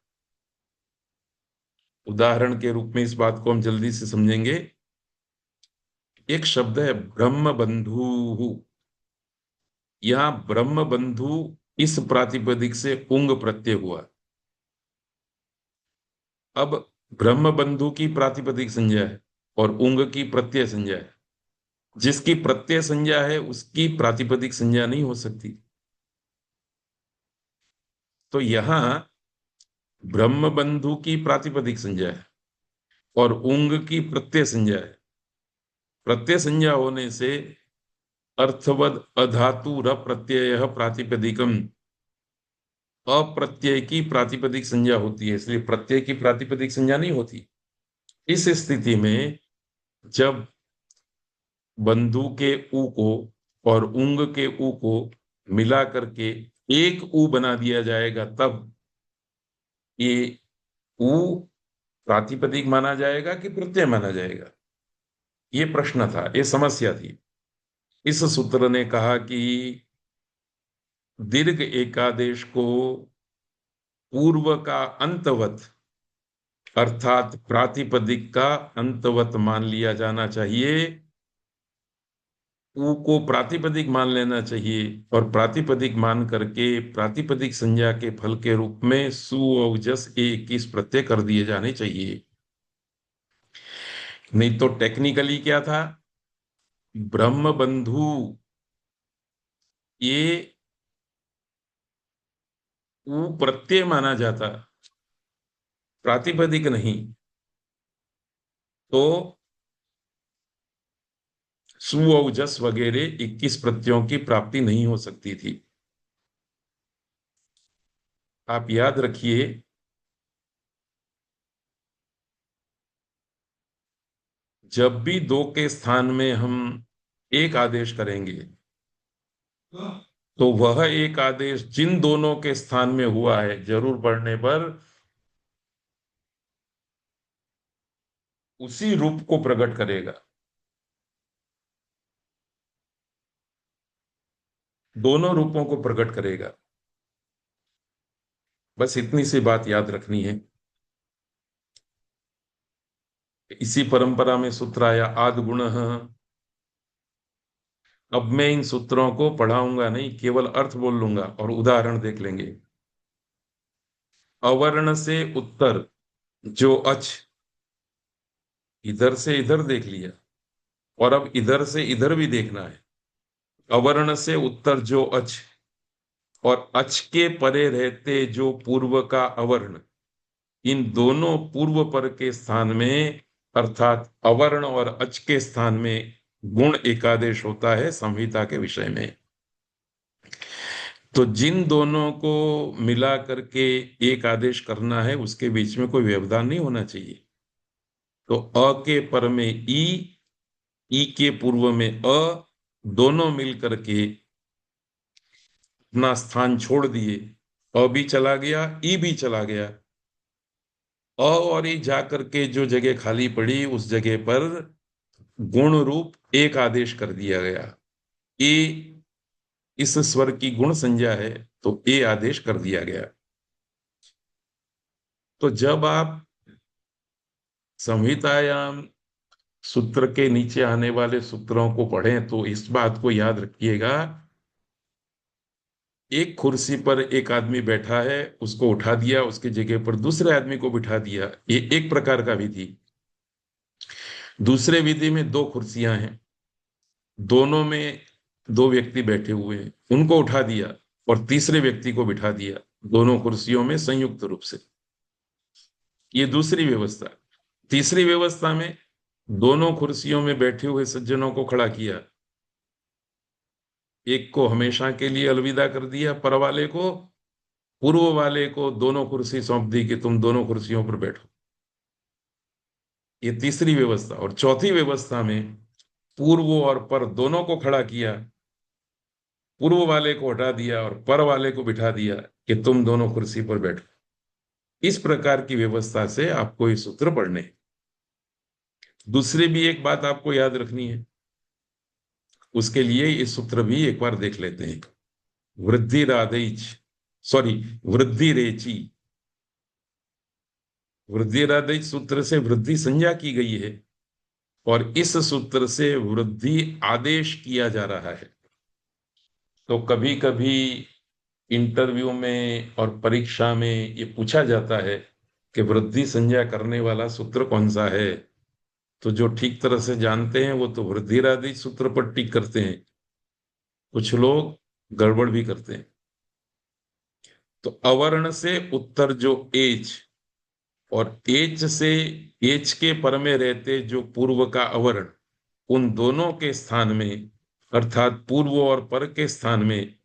उदाहरण के रूप में इस बात को हम जल्दी से समझेंगे। एक शब्द है ब्रह्म बंधु। यहां ब्रह्म बंधु इस प्रातिपदिक से उंग प्रत्यय हुआ। अब ब्रह्म बंधु की प्रातिपदिक संज्ञा है और उंग की प्रत्यय संज्ञा है। जिसकी प्रत्यय संज्ञा है उसकी प्रातिपदिक संज्ञा नहीं हो सकती। तो यहां ब्रह्म बंधु की प्रातिपदिक संज्ञा है और उंग की प्रत्यय संज्ञा है। प्रत्यय संज्ञा होने से अर्थवद अधातु र प्रत्यय प्रातिपदिकम, अप्रत्यय की प्रातिपदिक संज्ञा होती है, इसलिए प्रत्यय की प्रातिपदिक संज्ञा नहीं होती। इस स्थिति में जब बंधु के ऊ को और उंग के ऊ को मिला करके एक ऊ बना दिया जाएगा तब ये ऊ प्रातिपदिक माना जाएगा कि प्रत्यय माना जाएगा? ये प्रश्न था, ये समस्या थी। इस सूत्र ने कहा कि दीर्घ एकादेश को पूर्व का अंतवत अर्थात प्रातिपदिक का अंतवत मान लिया जाना चाहिए। ऊ को प्रातिपदिक मान लेना चाहिए और प्रातिपदिक मान करके प्रातिपदिक संज्ञा के फल के रूप में सु और जस 21 प्रत्यय कर दिए जाने चाहिए। नहीं तो टेक्निकली क्या था, ब्रह्म बंधु ये ऊ प्रत्यय माना जाता, प्रातिपदिक नहीं। तो सु और जस वगैरह 21 प्रत्ययों की प्राप्ति नहीं हो सकती थी। आप याद रखिए, जब भी दो के स्थान में हम एक आदेश करेंगे तो वह एक आदेश जिन दोनों के स्थान में हुआ है जरूर पढ़ने पर उसी रूप को प्रकट करेगा। दोनों रूपों को प्रकट करेगा। बस इतनी सी बात याद रखनी है। इसी परंपरा में सूत्र आया आद गुण। अब मैं इन सूत्रों को पढ़ाऊंगा नहीं, केवल अर्थ बोल लूंगा और उदाहरण देख लेंगे। अवर्ण से उत्तर जो अच, इधर से इधर देख लिया और अब इधर से इधर भी देखना है। अवर्ण से उत्तर जो अच और अच के परे रहते जो पूर्व का अवर्ण, इन दोनों पूर्व पर के स्थान में अर्थात अवर्ण और अच के स्थान में गुण एकादेश होता है संहिता के विषय में। तो जिन दोनों को मिला करके एक आदेश करना है उसके बीच में कोई व्यवधान नहीं होना चाहिए। तो अ के पर में ई के पूर्व में अ, दोनों मिल करके अपना स्थान छोड़ दिए। अ भी चला गया, ई भी चला गया। अ और ई जा करके जो जगह खाली पड़ी उस जगह पर गुण रूप एक आदेश कर दिया गया। ए इस स्वर की गुण संज्ञा है, तो ए आदेश कर दिया गया। तो जब आप संहितायाम सूत्र के नीचे आने वाले सूत्रों को पढ़ें तो इस बात को याद रखिएगा, एक कुर्सी पर एक आदमी बैठा है, उसको उठा दिया, उसकी जगह पर दूसरे आदमी को बिठा दिया, ये एक प्रकार का विधि। दूसरे विधि में दो कुर्सियां हैं, दोनों में दो व्यक्ति बैठे हुए हैं, उनको उठा दिया और तीसरे व्यक्ति को बिठा दिया दोनों कुर्सियों में संयुक्त रूप से, ये दूसरी व्यवस्था। तीसरी व्यवस्था में दोनों कुर्सियों में बैठे हुए सज्जनों को खड़ा किया, एक को हमेशा के लिए अलविदा कर दिया पर वाले को, पूर्व वाले को दोनों कुर्सी सौंप दी कि तुम दोनों कुर्सियों पर बैठो, ये तीसरी व्यवस्था। और चौथी व्यवस्था में पूर्व और पर दोनों को खड़ा किया, पूर्व वाले को हटा दिया और पर वाले को बिठा दिया कि तुम दोनों कुर्सी पर बैठो। इस प्रकार की व्यवस्था से आपको ये सूत्र पढ़ने हैं। दूसरी भी एक बात आपको याद रखनी है, उसके लिए ये सूत्र भी एक बार देख लेते हैं। वृद्धि राधेच, सॉरी, वृद्धि रेची, वृद्धि राधेच सूत्र से वृद्धि संज्ञा की गई है और इस सूत्र से वृद्धि आदेश किया जा रहा है। तो कभी कभी इंटरव्यू में और परीक्षा में ये पूछा जाता है कि वृद्धि संज्ञा करने वाला सूत्र कौन सा है। तो जो ठीक तरह से जानते हैं वो तो वृद्धिरादि सूत्र पर टिक करते हैं, कुछ लोग गड़बड़ भी करते हैं। तो अवर्ण से उत्तर जो एच, और एच से एच के पर में रहते जो पूर्व का अवर्ण, उन दोनों के स्थान में, अर्थात पूर्व और पर के स्थान में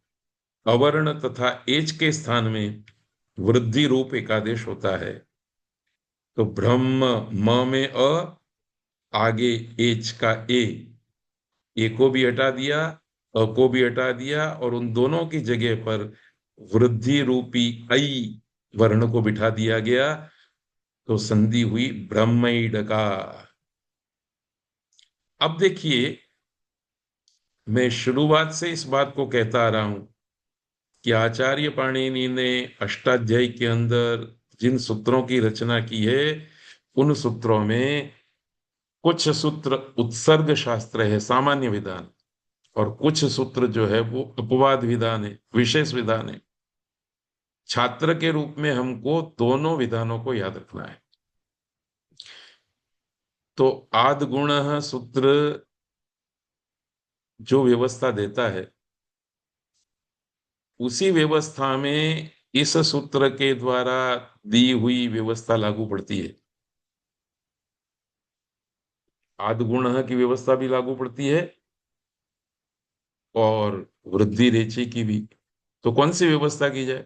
अवर्ण तथा एच के स्थान में वृद्धि रूप एकादेश होता है। तो ब्रह्म म में अ, आगे एच का ए को भी हटा दिया, अ को भी हटा दिया और उन दोनों की जगह पर वृद्धि रूपी ऐ वर्ण को बिठा दिया गया। तो संधि हुई ब्रह्मैड का। अब देखिए, मैं शुरुआत से इस बात को कहता आ रहा हूं कि आचार्य पाणिनि ने अष्टाध्यायी के अंदर जिन सूत्रों की रचना की है उन सूत्रों में कुछ सूत्र उत्सर्ग शास्त्र है, सामान्य विधान, और कुछ सूत्र जो है वो अपवाद विधान है, विशेष विधान है। छात्र के रूप में हमको दोनों विधानों को याद रखना है। तो आद गुण सूत्र जो व्यवस्था देता है उसी व्यवस्था में इस सूत्र के द्वारा दी हुई व्यवस्था लागू पड़ती है। आद गुण की व्यवस्था भी लागू पड़ती है और वृद्धि रेचि की भी। तो कौन सी व्यवस्था की जाए?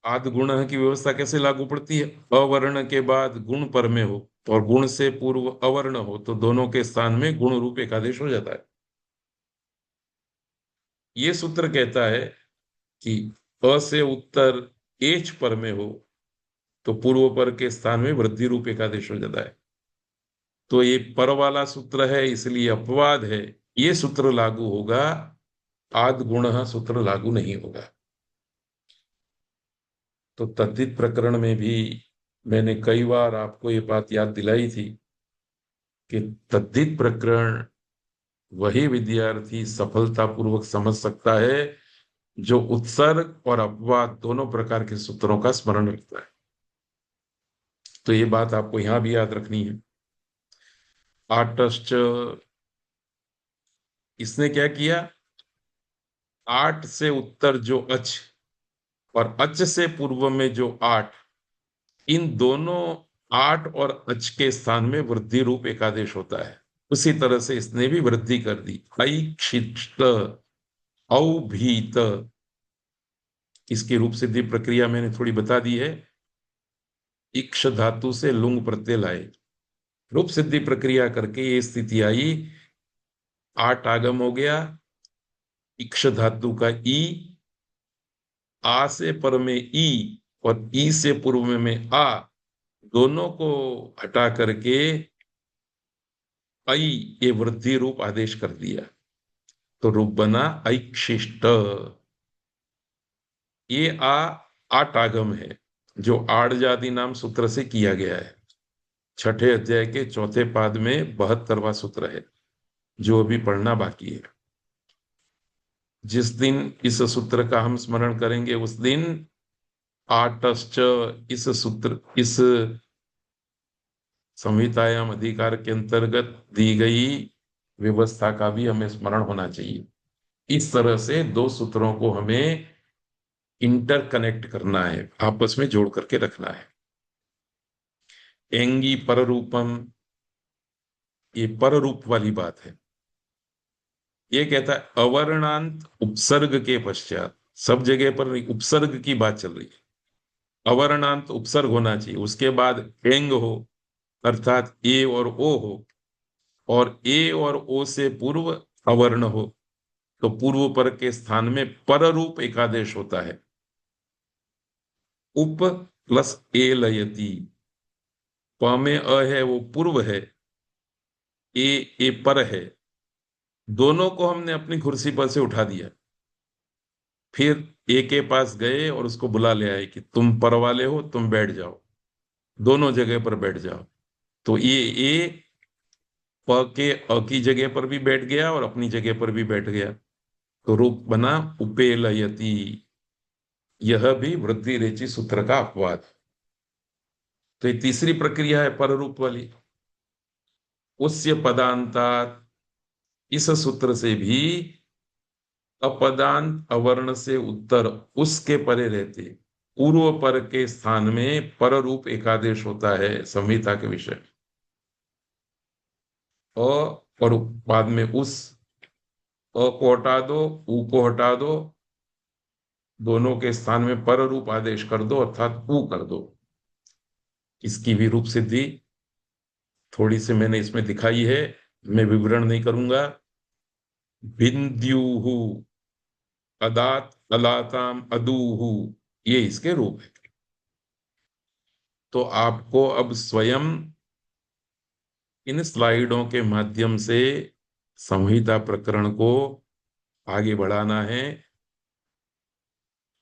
आद गुण की व्यवस्था कैसे लागू पड़ती है? अवर्ण के बाद गुण पर में हो और गुण से पूर्व अवर्ण हो तो दोनों के स्थान में गुण रूप एकादेश हो जाता है। ये सूत्र कहता है कि अ से उत्तर एच पर में हो तो पूर्व पर के स्थान में वृद्धि रूप एकादेश हो जाता है। तो ये पर वाला सूत्र है इसलिए अपवाद है, ये सूत्र लागू होगा, आद गुण सूत्र लागू नहीं होगा। तो तद्धित प्रकरण में भी मैंने कई बार आपको ये बात याद दिलाई थी कि तद्धित प्रकरण वही विद्यार्थी सफलतापूर्वक समझ सकता है जो उत्सर्ग और अपवाद दोनों प्रकार के सूत्रों का स्मरण रखता है। तो ये बात आपको यहां भी याद रखनी है। आठश्च, इसने क्या किया, आठ से उत्तर जो अच और अच से पूर्व में जो आठ, इन दोनों आठ और अच के स्थान में वृद्धि रूप एकादेश होता है। उसी तरह से इसने भी वृद्धि कर दी। ऐक्षिष्ट, औभीत, इसकी रूप सिद्धि प्रक्रिया मैंने थोड़ी बता दी है। इक्ष धातु से लुंग प्रत्यय लाए, रूप सिद्धि प्रक्रिया करके ये स्थिति आई। आठ आगम हो गया, इक्ष धातु का ई, आ से पर में ई और ई से पूर्व में आ, दोनों को हटा करके ऐ, ये वृद्धि रूप आदेश कर दिया, तो रूप बना ऐक्षिष्ट। ये आठ आगम है जो आड़जादि नाम सूत्र से किया गया है। छठे अध्याय के चौथे पाद में 72वां सूत्र है जो अभी पढ़ना बाकी है। जिस दिन इस सूत्र का हम स्मरण करेंगे उस दिन आटश्च, इस सूत्र, इस संहितायाम अधिकार के अंतर्गत दी गई व्यवस्था का भी हमें स्मरण होना चाहिए। इस तरह से दो सूत्रों को हमें इंटरकनेक्ट करना है, आपस में जोड़ करके रखना है। एंगी पर रूपम, ये पर रूप वाली बात है। ये कहता है अवर्णांत उपसर्ग के पश्चात, सब जगह पर उपसर्ग की बात चल रही है, अवर्णांत उपसर्ग होना चाहिए, उसके बाद एंग हो अर्थात ए और ओ हो, और ए और ओ से पूर्व अवर्ण हो, तो पूर्व पर के स्थान में पर रूप एकादेश होता है। उप प्लस ए लयति, प में अ है वो पूर्व है, ए पर है, दोनों को हमने अपनी कुर्सी पर से उठा दिया। फिर ए के पास गए और उसको बुला ले आए कि तुम पर वाले हो, तुम बैठ जाओ, दोनों जगह पर बैठ जाओ। तो ये ए प के अ की जगह पर भी बैठ गया और अपनी जगह पर भी बैठ गया, तो रूप बना उपेलयति। यह भी वृद्धि रेचि सूत्र का अपवाद। तो ये तीसरी प्रक्रिया है पर रूप वाली। उस्य पदांतात, इस सूत्र से भी अपदांत अवर्ण से उत्तर उसके परे रहते पूर्व पर के स्थान में पर रूप एकादेश होता है संहिता के विषय। अ और बाद में उस, अ को हटा दो, उ को हटा दो, दोनों के स्थान में पर रूप आदेश कर दो अर्थात उ कर दो। इसकी भी रूप सिद्धि थोड़ी सी मैंने इसमें दिखाई है, मैं विवरण नहीं करूंगा। बिंद्युहु, अदात अलाताम अदूहु, ये इसके रूप है। तो आपको अब स्वयं इन स्लाइडों के माध्यम से संहिता प्रकरण को आगे बढ़ाना है,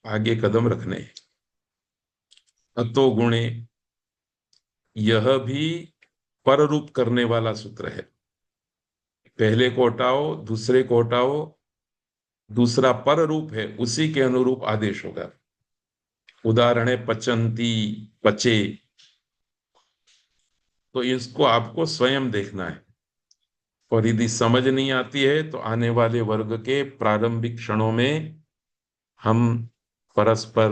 आगे कदम रखने हैं। अतो गुणे, यह भी पर रूप करने वाला सूत्र है। पहले को हटाओ, दूसरे को हटाओ, दूसरा पर रूप है, उसी के अनुरूप आदेश होगा। उदाहरण है पचंती, पचे, तो इसको आपको स्वयं देखना है। और यदि समझ नहीं आती है तो आने वाले वर्ग के प्रारंभिक क्षणों में हम परस्पर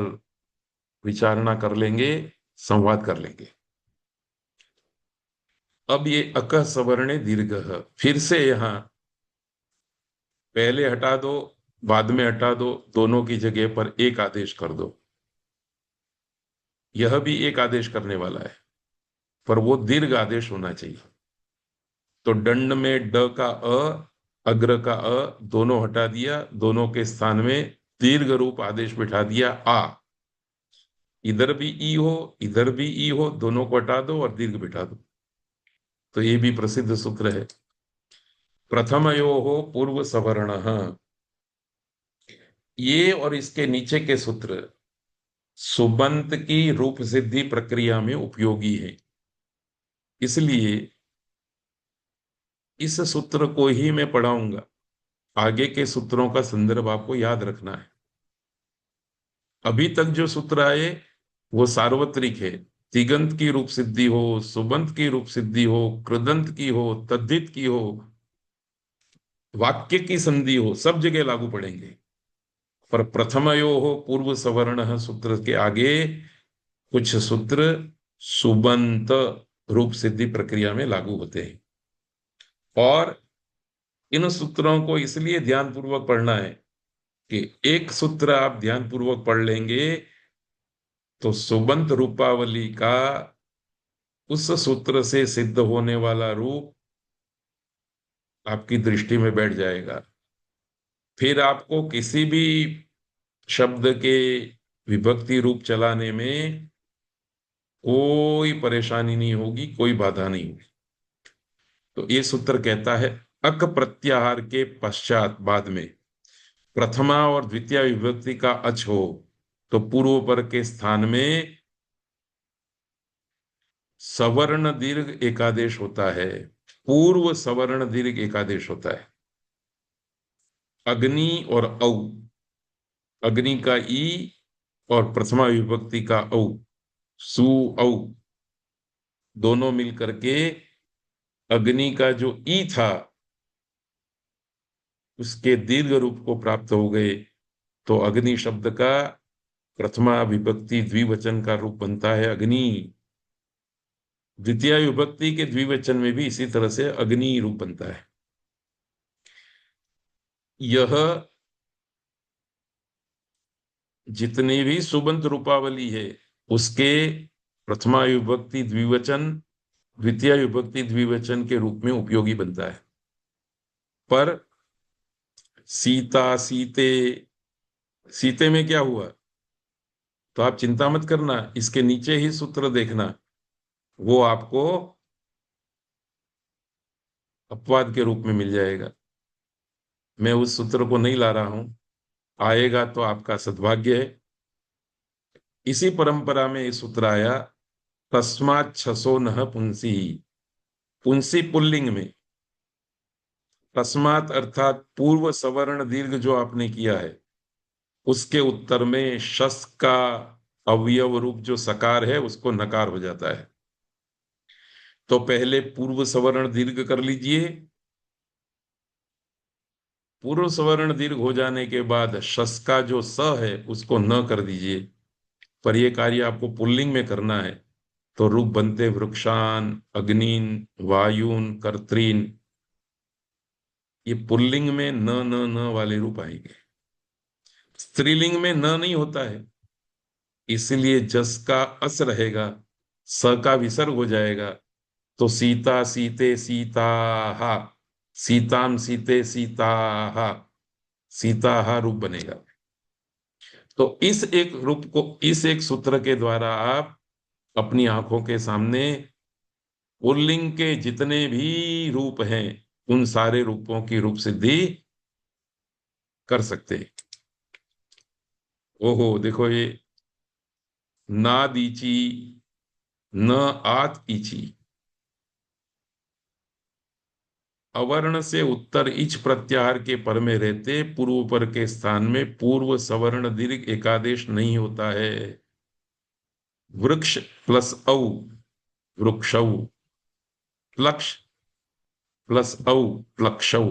विचारणा कर लेंगे, संवाद कर लेंगे। अब ये अकः सवर्णे दीर्घः, फिर से यहां पहले हटा दो, बाद में हटा दो, दोनों की जगह पर एक आदेश कर दो। यह भी एक आदेश करने वाला है, पर वो दीर्घ आदेश होना चाहिए। तो दंड में ड का अ, अग्र का अ, दोनों हटा दिया, दोनों के स्थान में दीर्घ रूप आदेश बिठा दिया आ। इधर भी ई हो, इधर भी ई हो, दोनों को हटा दो और दीर्घ बिठा दो। तो ये भी प्रसिद्ध सूत्र है। प्रथमयो हो पूर्व सवर्ण, ये और इसके नीचे के सूत्र सुबंत की रूप सिद्धि प्रक्रिया में उपयोगी है। इसलिए इस सूत्र को ही मैं पढ़ाऊंगा, आगे के सूत्रों का संदर्भ आपको याद रखना है। अभी तक जो सूत्र आए वो सार्वत्रिक है, तिगंत की रूप सिद्धि हो, सुबंत की रूप सिद्धि हो, कृदंत की हो, तद्धित की हो, वाक्य की संधि हो, सब जगह लागू पड़ेंगे। पर प्रथमयो हो पूर्व सवर्ण सूत्र के आगे कुछ सूत्र सुबंत रूप सिद्धि प्रक्रिया में लागू होते हैं। और इन सूत्रों को इसलिए ध्यानपूर्वक पढ़ना है कि एक सूत्र आप ध्यानपूर्वक पढ़ लेंगे तो सुबंत रूपावली का उस सूत्र से सिद्ध होने वाला रूप आपकी दृष्टि में बैठ जाएगा। फिर आपको किसी भी शब्द के विभक्ति रूप चलाने में कोई परेशानी नहीं होगी, कोई बाधा नहीं होगी। तो ये सूत्र कहता है, अक प्रत्याहार के पश्चात बाद में प्रथमा और द्वितीय विभक्ति का अच हो तो पूर्व पर के स्थान में सवर्ण दीर्घ एकादेश होता है। पूर्व सवर्ण दीर्घ एकादेश होता है। अग्नि और औ, अग्नि का ई और प्रथमा विभक्ति का औ, सु औ, दोनों मिलकर के अग्नि का जो ई था उसके दीर्घ रूप को प्राप्त हो गए। तो अग्नि शब्द का प्रथमा विभक्ति द्विवचन का रूप बनता है अग्नि। द्वितीय विभक्ति के द्विवचन में भी इसी तरह से अग्नि रूप बनता है। यह जितनी भी सुबंत रूपावली है उसके प्रथमा विभक्ति द्विवचन द्वितीय विभक्ति द्विवचन के रूप में उपयोगी बनता है। पर सीता सीते, सीते में क्या हुआ तो आप चिंता मत करना, इसके नीचे ही सूत्र देखना, वो आपको अपवाद के रूप में मिल जाएगा। मैं उस सूत्र को नहीं ला रहा हूं, आएगा तो आपका सद्भाग्य है। इसी परंपरा में ये सूत्र आया, तस्मात् छसो नः पुंसी। पुंसी पुल्लिंग में, तस्मात् अर्थात पूर्व सवर्ण दीर्घ जो आपने किया है उसके उत्तर में शस का अवयव रूप जो सकार है उसको नकार हो जाता है। तो पहले पूर्व सवर्ण दीर्घ कर लीजिए, पूर्व सवर्ण दीर्घ हो जाने के बाद शस का जो स है उसको न कर दीजिए। पर यह कार्य आपको पुल्लिंग में करना है। तो रूप बनते वृक्षान, अग्निन, वायुन, कर्तरीन। ये पुल्लिंग में न न न वाले रूप आएंगे। स्त्रीलिंग में न नहीं होता है, इसलिए जस का अस रहेगा, स का विसर्ग हो जाएगा। तो सीता सीते सीताहा, सीताम सीते सीताहा, सीताहा रूप बनेगा। तो इस एक रूप को, इस एक सूत्र के द्वारा आप अपनी आंखों के सामने पुल्लिंग के जितने भी रूप हैं उन सारे रूपों की रूप सिद्धि कर सकते हैं। ओहो देखो, ये ना दीची न आत इची, अवर्ण से उत्तर इच प्रत्याहार के पर में रहते पूर्व पर के स्थान में पूर्व सवर्ण दीर्घ एकादेश नहीं होता है। वृक्ष प्लस औ, वृक्षौ। प्लक्ष प्लस औ, प्लक्षौ।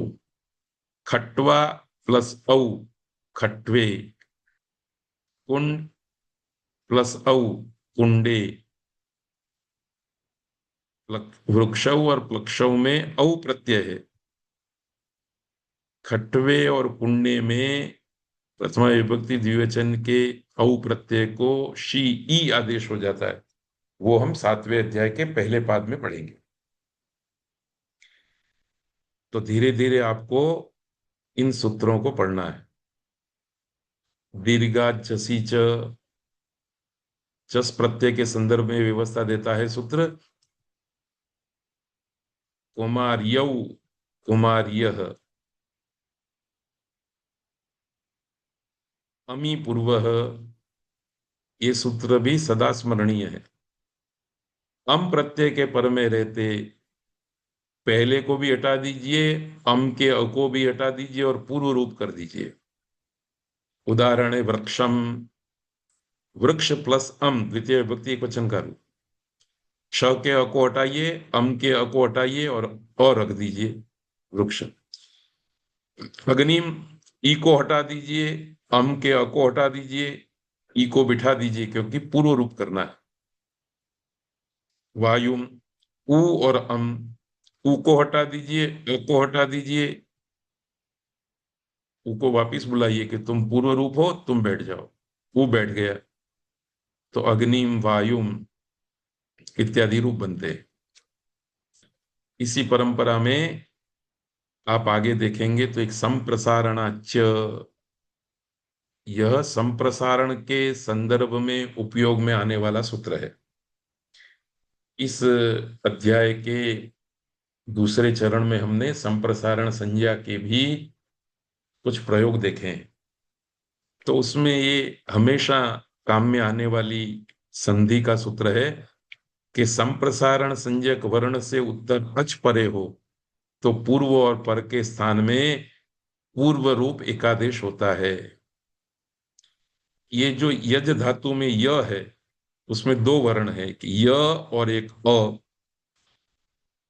खट्वा प्लस औ, खट्वे। कुंड प्लस औ, कुंडे। वृक्षौ और प्लक्षौ में औ प्रत्यय है। खट्वे और कुंडे में प्रथमा विभक्ति द्विवचन के औ प्रत्यय को शी ई आदेश हो जाता है। वो हम 7वें अध्याय के पहले पाद में पढ़ेंगे। तो धीरे धीरे आपको इन सूत्रों को पढ़ना है। दीर्घा जसी च, जस प्रत्यय के संदर्भ में व्यवस्था देता है सूत्र। कुमार्यौ, कुमार्यः। अमी पूर्वः, ये सूत्र भी सदा स्मरणीय है। अम प्रत्यय के पर में रहते पहले को भी हटा दीजिए, अम के अ को भी हटा दीजिए और पूर्व रूप कर दीजिए। उदाहरण है वृक्षम, वृक्ष प्लस अम द्वितीय विभक्ति एक वचन का रूप। श के अ को हटाइए, अम के अ को हटाइए और रख दीजिए वृक्ष। अग्निम, ई को हटा दीजिए, अम के अ को हटा दीजिए, ई को बिठा दीजिए क्योंकि पूर्व रूप करना है। वायुम, उ और उ को हटा दीजिए, अ को हटा दीजिए, उ को वापिस बुलाइए कि तुम पूर्व रूप हो, तुम बैठ जाओ। उ बैठ गया तो अग्निम वायुम इत्यादि रूप बनते हैं। इसी परंपरा में आप आगे देखेंगे तो एक संप्रसारणाच, यह संप्रसारण के संदर्भ में उपयोग में आने वाला सूत्र है। इस अध्याय के दूसरे चरण में हमने संप्रसारण संज्ञा के भी कुछ प्रयोग देखे हैं। तो उसमें ये हमेशा काम में आने वाली संधि का सूत्र है कि संप्रसारण संज्ञक वर्ण से उत्तर अच परे हो तो पूर्व और पर के स्थान में पूर्व रूप एकादेश होता है। ये जो यज धातु में य है उसमें दो वर्ण है कि य और एक अ।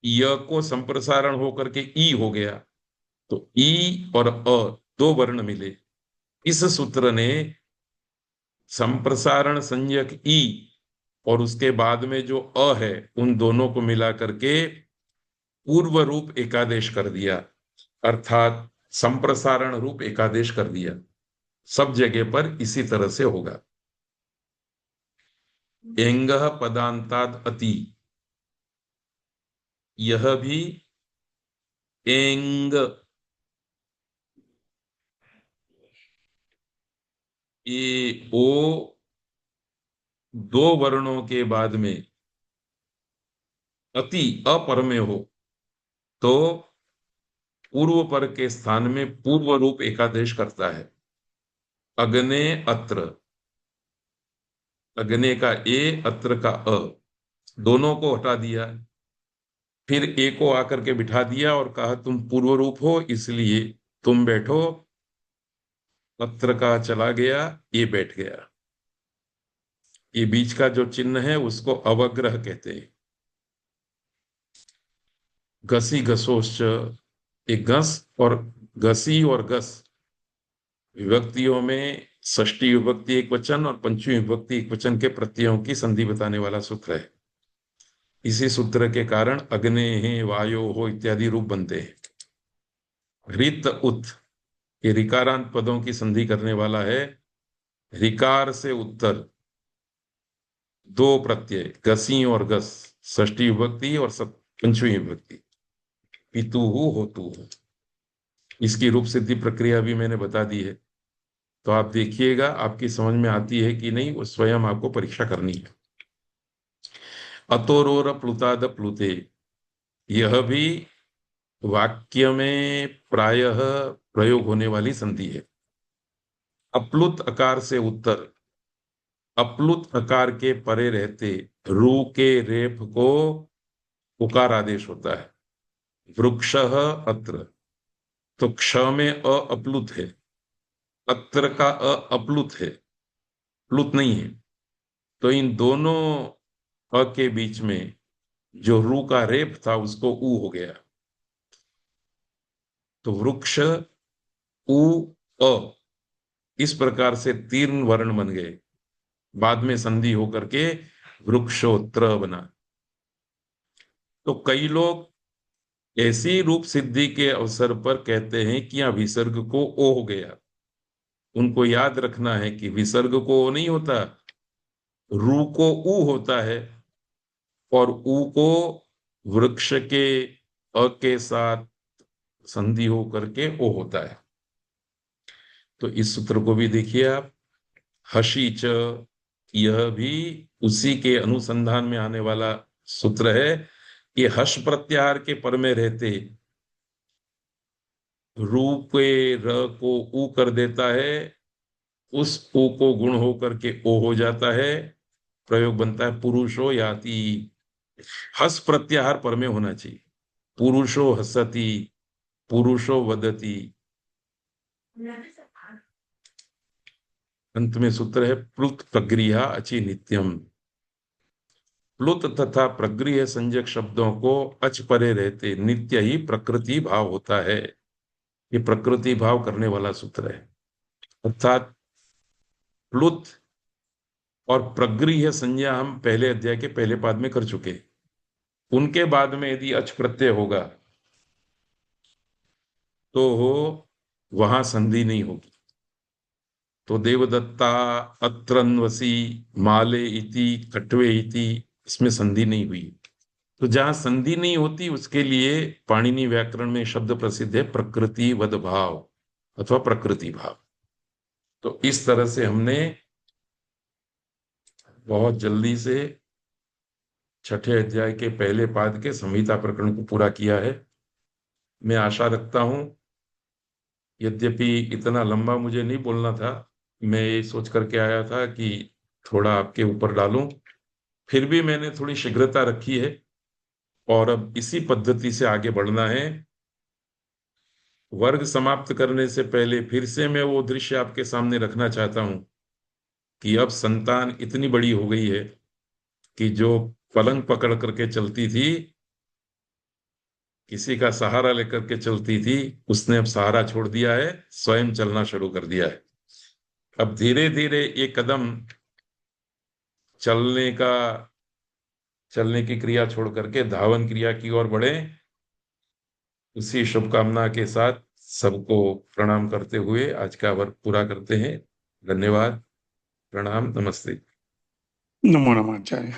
य को संप्रसारण होकर के ई हो गया तो ई और अ दो वर्ण मिले। इस सूत्र ने संप्रसारण संज्ञक ई और उसके बाद में जो अ है उन दोनों को मिला करके पूर्व रूप एकादेश कर दिया, अर्थात संप्रसारण रूप एकादेश कर दिया। सब जगह पर इसी तरह से होगा। एंग पदांताद अति, यह भी एंग, ए ओ दो वर्णों के बाद में अति अपर में हो तो पूर्व पर के स्थान में पूर्व रूप एकादेश करता है। अग्ने अत्र, अग्ने का ए अत्र का अ दोनों को हटा दिया, फिर ए को आकर के बिठा दिया और कहा तुम पूर्व रूप हो इसलिए तुम बैठो। अत्र का चला गया, ये बैठ गया। ये बीच का जो चिन्ह है उसको अवग्रह कहते हैं। घसी घसोश्च, एक घस और घसी और घस विभक्तियों में षष्ठी विभक्ति एक वचन और पंचमी विभक्ति एक वचन के प्रत्ययों की संधि बताने वाला सूत्र है। इसी सूत्र के कारण अग्ने है, वायो हो इत्यादि रूप बनते हैं। रित उत, ये रिकारांत पदों की संधि करने वाला है। रिकार से उत्तर दो प्रत्यय घसी और घस, षष्ठी विभक्ति और पंचमी विभक्ति। पितु होतु, इसकी रूप सिद्धि प्रक्रिया भी मैंने बता दी है। तो आप देखिएगा आपकी समझ में आती है कि नहीं, वो स्वयं आपको परीक्षा करनी है। अतोरोर प्लुताद प्लुते, यह भी वाक्य में प्रायः प्रयोग होने वाली संधि है। अप्लुत अकार से उत्तर, अप्लुत अकार के परे रहते रू के रेप को उकार आदेश होता है। वृक्षः अत्र, तो क्ष में अ अप्लुत है, अत्र का अ अप्लुत है, प्लुत नहीं है। तो इन दोनों अ के बीच में जो रू का रेप था उसको ऊ हो गया। तो वृक्ष ऊ अ, इस प्रकार से तीन वर्ण बन गए। बाद में संधि होकर के वृक्षोत्र बना। तो कई लोग ऐसी रूप सिद्धि के अवसर पर कहते हैं कि यहां विसर्ग को ओ हो गया। उनको याद रखना है कि विसर्ग को ओ नहीं होता, रू को ऊ होता है और ऊ को वृक्ष के अ के साथ संधि हो करके ओ होता है। तो इस सूत्र को भी देखिए आप। हसी च, यह भी उसी के अनुसंधान में आने वाला सूत्र है। ये हर्ष प्रत्याहार के पर में रहते रू के र को ऊ कर देता है, उस ओ को गुण हो करके ओ हो जाता है। प्रयोग बनता है पुरुषो याति। हस प्रत्याहार पर में होना चाहिए। पुरुषो हसति, पुरुषो वदति। अंत में सूत्र है प्लुत प्रगृहा अचि नित्यम। प्लुत तथा प्रगृह संज्ञक शब्दों को अच परे रहते नित्य ही प्रकृति भाव होता है। ये प्रकृति भाव करने वाला सूत्र है। अर्थात प्लुत और प्रगृह संज्ञा हम पहले अध्याय के पहले पाद में कर चुके। उनके बाद में यदि अच प्रत्यय होगा तो वहां संधि नहीं होगी। तो देवदत्ता, अत्रन्वसी, माले इति, कट्वे इति, इसमें संधि नहीं हुई। तो जहां संधि नहीं होती उसके लिए पाणिनि व्याकरण में शब्द प्रसिद्ध है प्रकृति वद भाव अथवा प्रकृति भाव। तो इस तरह से हमने बहुत जल्दी से छठे अध्याय के पहले पाद के संहिता प्रकरण को पूरा किया है। मैं आशा रखता हूं, यद्यपि इतना लंबा मुझे नहीं बोलना था, मैं ये सोच करके आया था कि थोड़ा आपके ऊपर डालूं, फिर भी मैंने थोड़ी शीघ्रता रखी है और अब इसी पद्धति से आगे बढ़ना है। वर्ग समाप्त करने से पहले फिर से मैं वो दृश्य आपके सामने रखना चाहता हूं कि अब संतान इतनी बड़ी हो गई है कि जो पलंग पकड़ करके चलती थी, किसी का सहारा लेकर के चलती थी, उसने अब सहारा छोड़ दिया है, स्वयं चलना शुरू कर दिया है। अब धीरे धीरे ये कदम चलने का चलने की क्रिया छोड़ करके धावन क्रिया की ओर बढ़े। उसी शुभकामना के साथ सबको प्रणाम करते हुए आज का वर्ग पूरा करते हैं। धन्यवाद। प्रणाम। नमस्ते। नमो नमः आचार्य।